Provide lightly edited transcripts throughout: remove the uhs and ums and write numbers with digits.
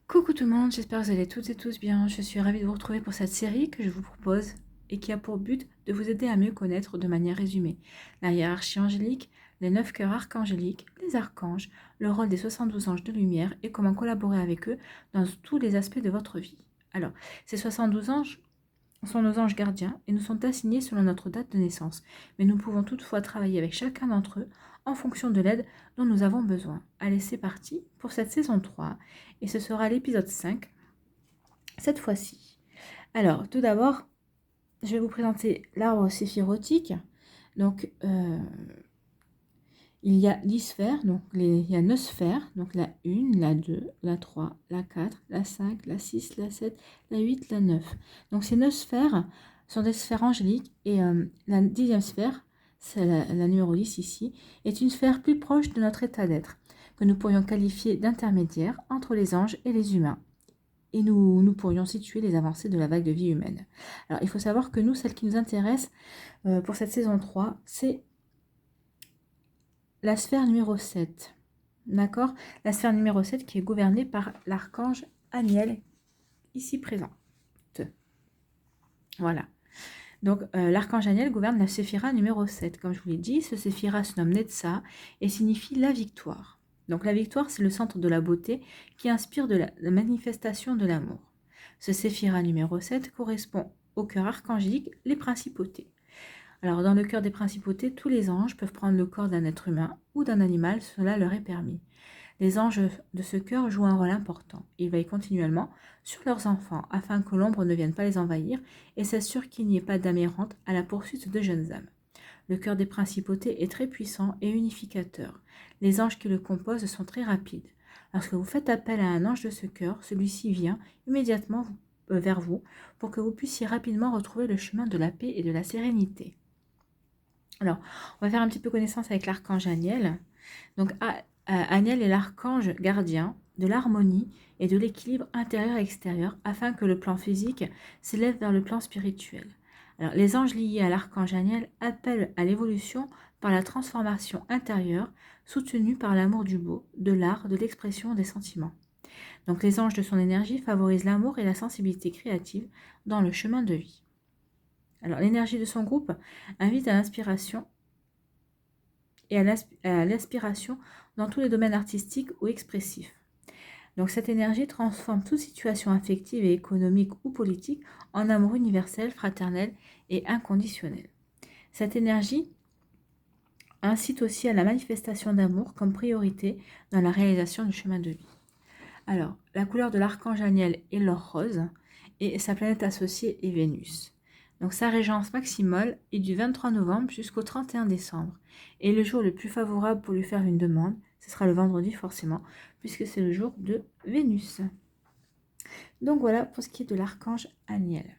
Coucou tout le monde, j'espère que vous allez toutes et tous bien. Je suis ravie de vous retrouver pour cette série que je vous propose et qui a pour but de vous aider à mieux connaître de manière résumée la hiérarchie angélique, les 9 cœurs archangéliques, les archanges, le rôle des 72 anges de lumière et comment collaborer avec eux dans tous les aspects de votre vie. Alors, ces 72 anges sont nos anges gardiens et nous sont assignés selon notre date de naissance, mais nous pouvons toutefois travailler avec chacun d'entre eux en fonction de l'aide dont nous avons besoin. Allez, c'est parti pour cette saison 3 et ce sera l'épisode 5 cette fois-ci. Alors, tout d'abord, je vais vous présenter l'arbre séphirotique. Donc, il y a 10 sphères, donc il y a 9 sphères, donc la 1, la 2, la 3, la 4, la 5, la 6, la 7, la 8, la 9. Donc ces 9 sphères sont des sphères angéliques et la 10e sphère, c'est la numéro 10 ici, est une sphère plus proche de notre état d'être, que nous pourrions qualifier d'intermédiaire entre les anges et les humains. Et nous pourrions situer les avancées de la vague de vie humaine. Alors il faut savoir que nous, celle qui nous intéresse pour cette saison 3, c'est la sphère numéro 7, d'accord? La sphère numéro 7 qui est gouvernée par l'archange Aniel, ici présent. Voilà. Donc, l'archange Aniel gouverne la séphira numéro 7. Comme je vous l'ai dit, ce séphira se nomme Netsa et signifie la victoire. Donc, la victoire, c'est le centre de la beauté qui inspire de la manifestation de l'amour. Ce séphira numéro 7 correspond au cœur archangélique, les principautés. Alors, dans le cœur des principautés, tous les anges peuvent prendre le corps d'un être humain ou d'un animal, cela leur est permis. Les anges de ce cœur jouent un rôle important. Ils veillent continuellement sur leurs enfants afin que l'ombre ne vienne pas les envahir et s'assurent qu'il n'y ait pas d'âme errante à la poursuite de jeunes âmes. Le cœur des principautés est très puissant et unificateur. Les anges qui le composent sont très rapides. Lorsque vous faites appel à un ange de ce cœur, celui-ci vient immédiatement vers vous pour que vous puissiez rapidement retrouver le chemin de la paix et de la sérénité. Alors, on va faire un petit peu connaissance avec l'archange Aniel. Donc, Aniel est l'archange gardien de l'harmonie et de l'équilibre intérieur et extérieur afin que le plan physique s'élève vers le plan spirituel. Alors, les anges liés à l'archange Aniel appellent à l'évolution par la transformation intérieure soutenue par l'amour du beau, de l'art, de l'expression des sentiments. Donc, les anges de son énergie favorisent l'amour et la sensibilité créative dans le chemin de vie. Alors, l'énergie de son groupe invite à l'inspiration et à l'aspiration dans tous les domaines artistiques ou expressifs. Donc, cette énergie transforme toute situation affective et économique ou politique en amour universel, fraternel et inconditionnel. Cette énergie incite aussi à la manifestation d'amour comme priorité dans la réalisation du chemin de vie. Alors, la couleur de l'archange Aniel est l'or rose et sa planète associée est Vénus. Donc sa régence maximale est du 23 novembre jusqu'au 31 décembre. Et le jour le plus favorable pour lui faire une demande, ce sera le vendredi forcément, puisque c'est le jour de Vénus. Donc voilà pour ce qui est de l'archange Aniel.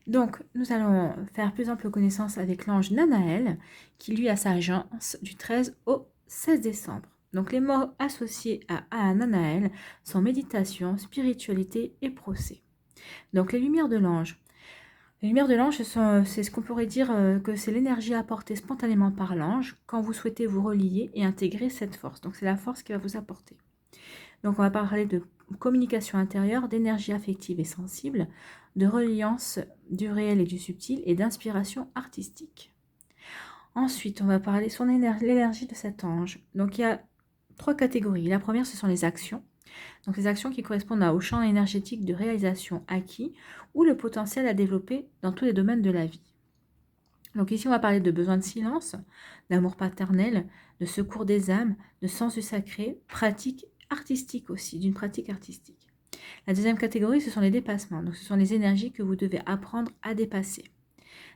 Donc nous allons faire plus ample connaissance avec l'ange Nanaël, qui lui a sa régence du 13 au 16 décembre. Donc les mots associés à Nanaël sont méditation, spiritualité et procès. Donc les lumières de l'ange. Les lumières de l'ange, c'est ce qu'on pourrait dire que c'est l'énergie apportée spontanément par l'ange quand vous souhaitez vous relier et intégrer cette force. Donc c'est la force qui va vous apporter. Donc on va parler de communication intérieure, d'énergie affective et sensible, de reliance du réel et du subtil et d'inspiration artistique. Ensuite, on va parler de l'énergie de cet ange. Donc il y a 3 catégories. La première, ce sont les actions. Donc les actions qui correspondent au champ énergétique de réalisation acquis ou le potentiel à développer dans tous les domaines de la vie. Donc ici, on va parler de besoin de silence, d'amour paternel, de secours des âmes, de sens du sacré, pratique artistique aussi, d'une pratique artistique. La deuxième catégorie, ce sont les dépassements. Donc ce sont les énergies que vous devez apprendre à dépasser.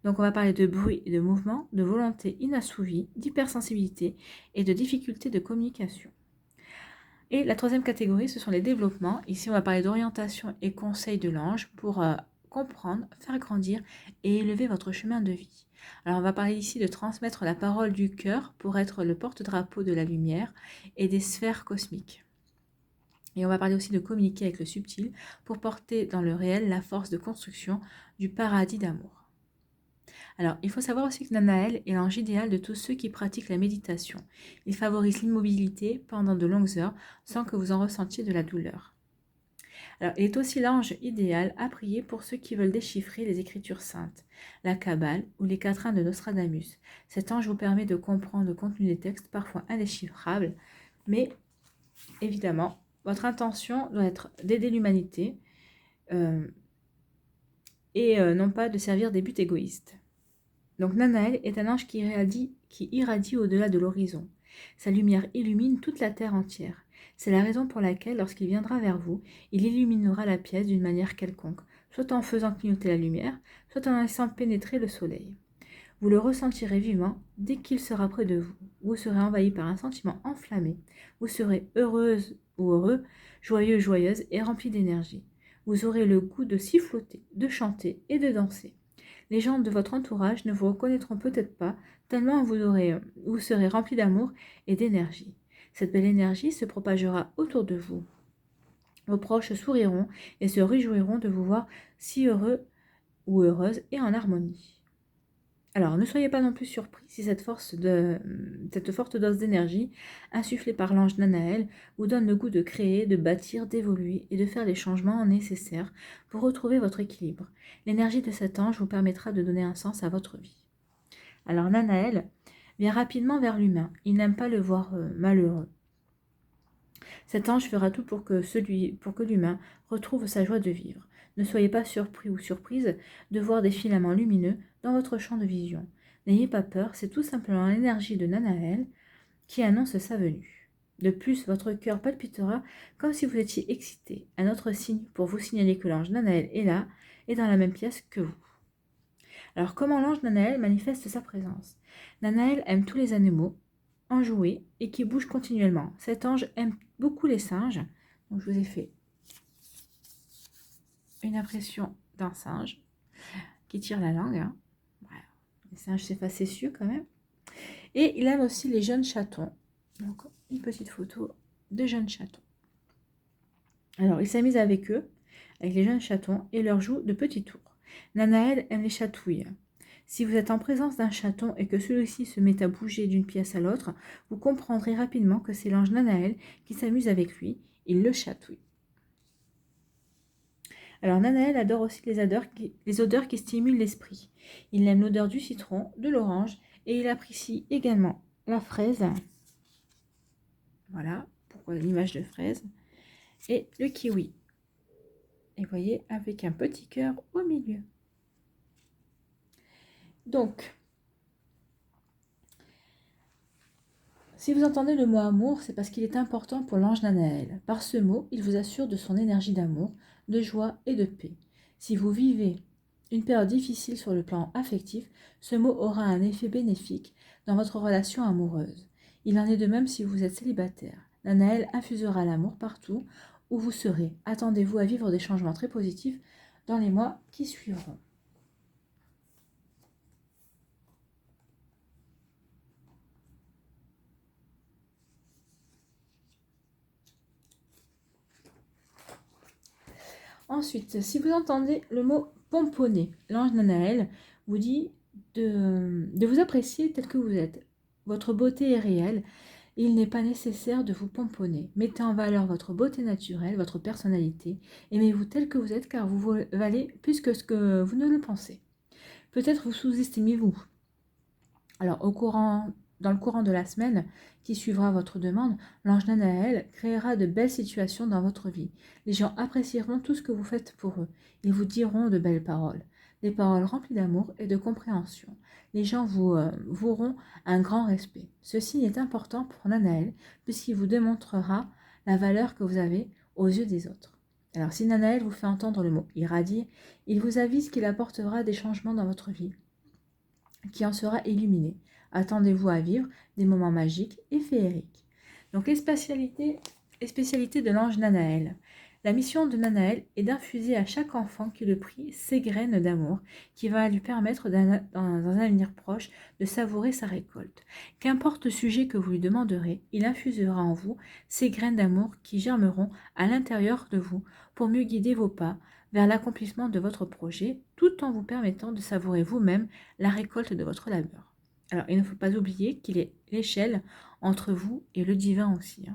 Donc on va parler de bruit et de mouvement, de volonté inassouvie, d'hypersensibilité et de difficultés de communication. Et la troisième catégorie, ce sont les développements. Ici, on va parler d'orientation et conseil de l'ange pour comprendre, faire grandir et élever votre chemin de vie. Alors, on va parler ici de transmettre la parole du cœur pour être le porte-drapeau de la lumière et des sphères cosmiques. Et on va parler aussi de communiquer avec le subtil pour porter dans le réel la force de construction du paradis d'amour. Alors, il faut savoir aussi que Nanaël est l'ange idéal de tous ceux qui pratiquent la méditation. Il favorise l'immobilité pendant de longues heures sans que vous en ressentiez de la douleur. Alors, il est aussi l'ange idéal à prier pour ceux qui veulent déchiffrer les Écritures saintes, la Kabbale ou les quatrains de Nostradamus. Cet ange vous permet de comprendre le contenu des textes parfois indéchiffrables, mais évidemment, votre intention doit être d'aider l'humanité et non pas de servir des buts égoïstes. Donc Nanaël est un ange qui irradie au-delà de l'horizon. Sa lumière illumine toute la terre entière. C'est la raison pour laquelle, lorsqu'il viendra vers vous, il illuminera la pièce d'une manière quelconque, soit en faisant clignoter la lumière, soit en laissant pénétrer le soleil. Vous le ressentirez vivement dès qu'il sera près de vous. Vous serez envahi par un sentiment enflammé. Vous serez heureuse ou heureux, joyeux, joyeuse et rempli d'énergie. Vous aurez le goût de siffloter, de chanter et de danser. Les gens de votre entourage ne vous reconnaîtront peut-être pas, tellement vous serez rempli d'amour et d'énergie. Cette belle énergie se propagera autour de vous. Vos proches souriront et se réjouiront de vous voir si heureux ou heureuse et en harmonie. Alors, ne soyez pas non plus surpris si cette forte dose d'énergie, insufflée par l'ange Nanaël, vous donne le goût de créer, de bâtir, d'évoluer et de faire les changements nécessaires pour retrouver votre équilibre. L'énergie de cet ange vous permettra de donner un sens à votre vie. Alors, Nanaël vient rapidement vers l'humain. Il n'aime pas le voir malheureux. Cet ange fera tout pour que l'humain retrouve sa joie de vivre. Ne soyez pas surpris ou surprise de voir des filaments lumineux dans votre champ de vision. N'ayez pas peur, c'est tout simplement l'énergie de Nanaël qui annonce sa venue. De plus, votre cœur palpitera comme si vous étiez excité, un autre signe pour vous signaler que l'ange Nanaël est là et dans la même pièce que vous. Alors, comment l'ange Nanaël manifeste sa présence? Nanaël aime tous les animaux, enjoués et qui bougent continuellement. Cet ange aime beaucoup les singes. Donc, je vous ai fait une impression d'un singe qui tire la langue. Hein. Voilà. Les singes, c'est facétieux quand même. Et il aime aussi les jeunes chatons. Donc, une petite photo de jeunes chatons. Alors, il s'amuse avec eux, avec les jeunes chatons, et leur joue de petits tours. Nanaël aime les chatouilles. Si vous êtes en présence d'un chaton et que celui-ci se met à bouger d'une pièce à l'autre, vous comprendrez rapidement que c'est l'ange Nanaël qui s'amuse avec lui. Il le chatouille. Alors Nanaël adore aussi les odeurs qui stimulent l'esprit. Il aime l'odeur du citron, de l'orange et il apprécie également la fraise. Voilà pourquoi l'image de fraise. Et le kiwi. Et vous voyez, avec un petit cœur au milieu. Donc, si vous entendez le mot amour, c'est parce qu'il est important pour l'ange Nanaël. Par ce mot, il vous assure de son énergie d'amour, de joie et de paix. Si vous vivez une période difficile sur le plan affectif, ce mot aura un effet bénéfique dans votre relation amoureuse. Il en est de même si vous êtes célibataire. Nanaël infusera l'amour partout où vous serez. Attendez-vous à vivre des changements très positifs dans les mois qui suivront. Ensuite, si vous entendez le mot pomponner, l'ange Nanaël vous dit de vous apprécier tel que vous êtes. Votre beauté est réelle et il n'est pas nécessaire de vous pomponner. Mettez en valeur votre beauté naturelle, votre personnalité. Aimez-vous tel que vous êtes car vous valez plus que ce que vous ne le pensez. Peut-être vous sous-estimez-vous. Alors, dans le courant de la semaine qui suivra votre demande, l'ange Nanaël créera de belles situations dans votre vie. Les gens apprécieront tout ce que vous faites pour eux. Ils vous diront de belles paroles, des paroles remplies d'amour et de compréhension. Les gens vous voueront un grand respect. Ceci est important pour Nanaël puisqu'il vous démontrera la valeur que vous avez aux yeux des autres. Alors, si Nanaël vous fait entendre le mot irradier, il vous avise qu'il apportera des changements dans votre vie, qui en sera illuminé. Attendez-vous à vivre des moments magiques et féeriques. Donc les spécialités de l'ange Nanaël. La mission de Nanaël est d'infuser à chaque enfant qui le prie ces graines d'amour qui va lui permettre dans un avenir proche de savourer sa récolte. Qu'importe le sujet que vous lui demanderez, il infusera en vous ces graines d'amour qui germeront à l'intérieur de vous pour mieux guider vos pas vers l'accomplissement de votre projet, tout en vous permettant de savourer vous-même la récolte de votre labeur. Alors, il ne faut pas oublier qu'il est l'échelle entre vous et le divin aussi.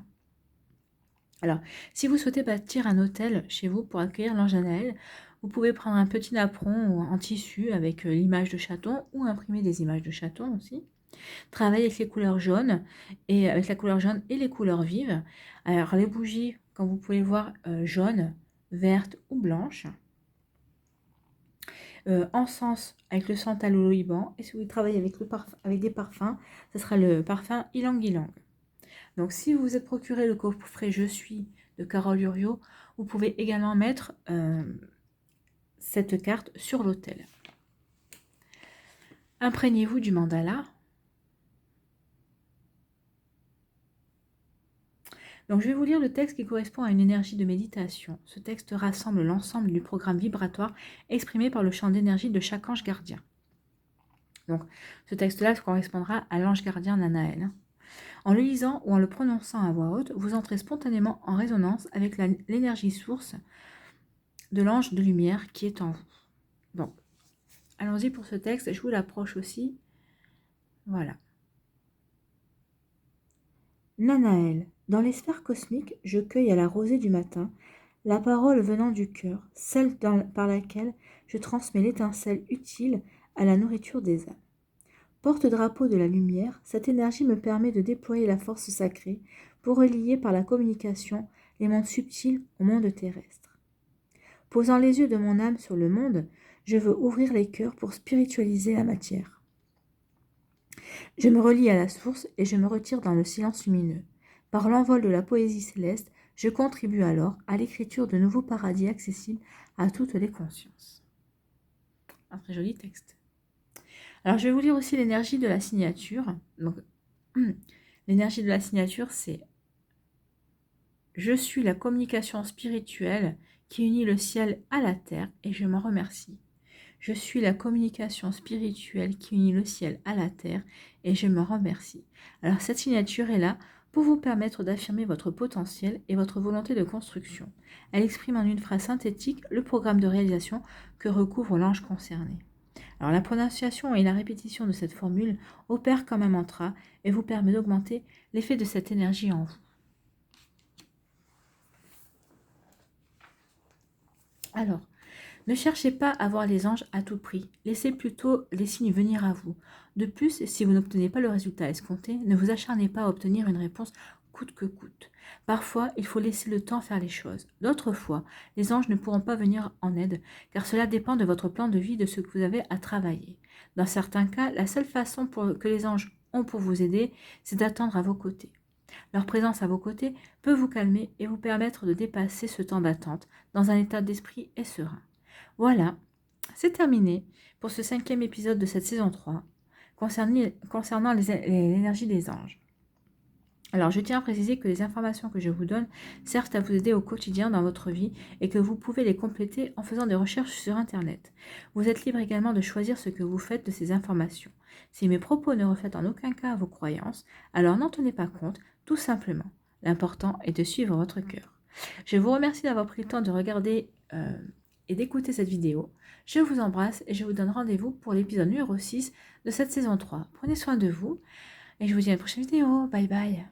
Alors, si vous souhaitez bâtir un hôtel chez vous pour accueillir l'ange Anaël, vous pouvez prendre un petit napperon en tissu avec l'image de chaton ou imprimer des images de chaton aussi. Travailler avec les couleurs jaunes et avec la couleur jaune et les couleurs vives. Alors, les bougies, comme vous pouvez le voir, jaunes, vertes ou blanches. Encens avec le santal ou l'oliban. Et si vous travaillez avec des parfums, ce sera le parfum Ylang Ylang. Donc, si vous vous êtes procuré le coffret Je suis de Carole Uriot, vous pouvez également mettre cette carte sur l'autel. Imprégnez-vous du mandala. Donc, je vais vous lire le texte qui correspond à une énergie de méditation. Ce texte rassemble l'ensemble du programme vibratoire exprimé par le champ d'énergie de chaque ange gardien. Donc, ce texte-là correspondra à l'ange gardien Nanaël. En le lisant ou en le prononçant à voix haute, vous entrez spontanément en résonance avec l'énergie source de l'ange de lumière qui est en vous. Bon, allons-y pour ce texte. Je vous l'approche aussi. Voilà. Nanaël, dans les sphères cosmiques, je cueille à la rosée du matin la parole venant du cœur, celle par laquelle je transmets l'étincelle utile à la nourriture des âmes. Porte-drapeau de la lumière, cette énergie me permet de déployer la force sacrée pour relier par la communication les mondes subtils au monde terrestre. Posant les yeux de mon âme sur le monde, je veux ouvrir les cœurs pour spiritualiser la matière. Je me relie à la source et je me retire dans le silence lumineux. Par l'envol de la poésie céleste, je contribue alors à l'écriture de nouveaux paradis accessibles à toutes les consciences. Un très joli texte. Alors, je vais vous lire aussi l'énergie de la signature. Donc, l'énergie de la signature, c'est « Je suis la communication spirituelle qui unit le ciel à la terre et je m'en remercie. Je suis la communication spirituelle qui unit le ciel à la terre et je me remercie. » Alors, cette signature est là pour vous permettre d'affirmer votre potentiel et votre volonté de construction. Elle exprime en une phrase synthétique le programme de réalisation que recouvre l'ange concerné. Alors, la prononciation et la répétition de cette formule opèrent comme un mantra et vous permet d'augmenter l'effet de cette énergie en vous. Alors, ne cherchez pas à voir les anges à tout prix, laissez plutôt les signes venir à vous. De plus, si vous n'obtenez pas le résultat escompté, ne vous acharnez pas à obtenir une réponse coûte que coûte. Parfois, il faut laisser le temps faire les choses. D'autres fois, les anges ne pourront pas venir en aide, car cela dépend de votre plan de vie, de ce que vous avez à travailler. Dans certains cas, la seule façon que les anges ont pour vous aider, c'est d'attendre à vos côtés. Leur présence à vos côtés peut vous calmer et vous permettre de dépasser ce temps d'attente dans un état d'esprit et serein. Voilà, c'est terminé pour ce 5e épisode de cette saison 3 concernant l'énergie des anges. Alors, je tiens à préciser que les informations que je vous donne servent à vous aider au quotidien dans votre vie et que vous pouvez les compléter en faisant des recherches sur Internet. Vous êtes libre également de choisir ce que vous faites de ces informations. Si mes propos ne reflètent en aucun cas vos croyances, alors n'en tenez pas compte, tout simplement. L'important est de suivre votre cœur. Je vous remercie d'avoir pris le temps de regarder et d'écouter cette vidéo. Je vous embrasse et je vous donne rendez-vous pour l'épisode numéro 6 de cette saison 3. Prenez soin de vous et je vous dis à la prochaine vidéo. Bye bye.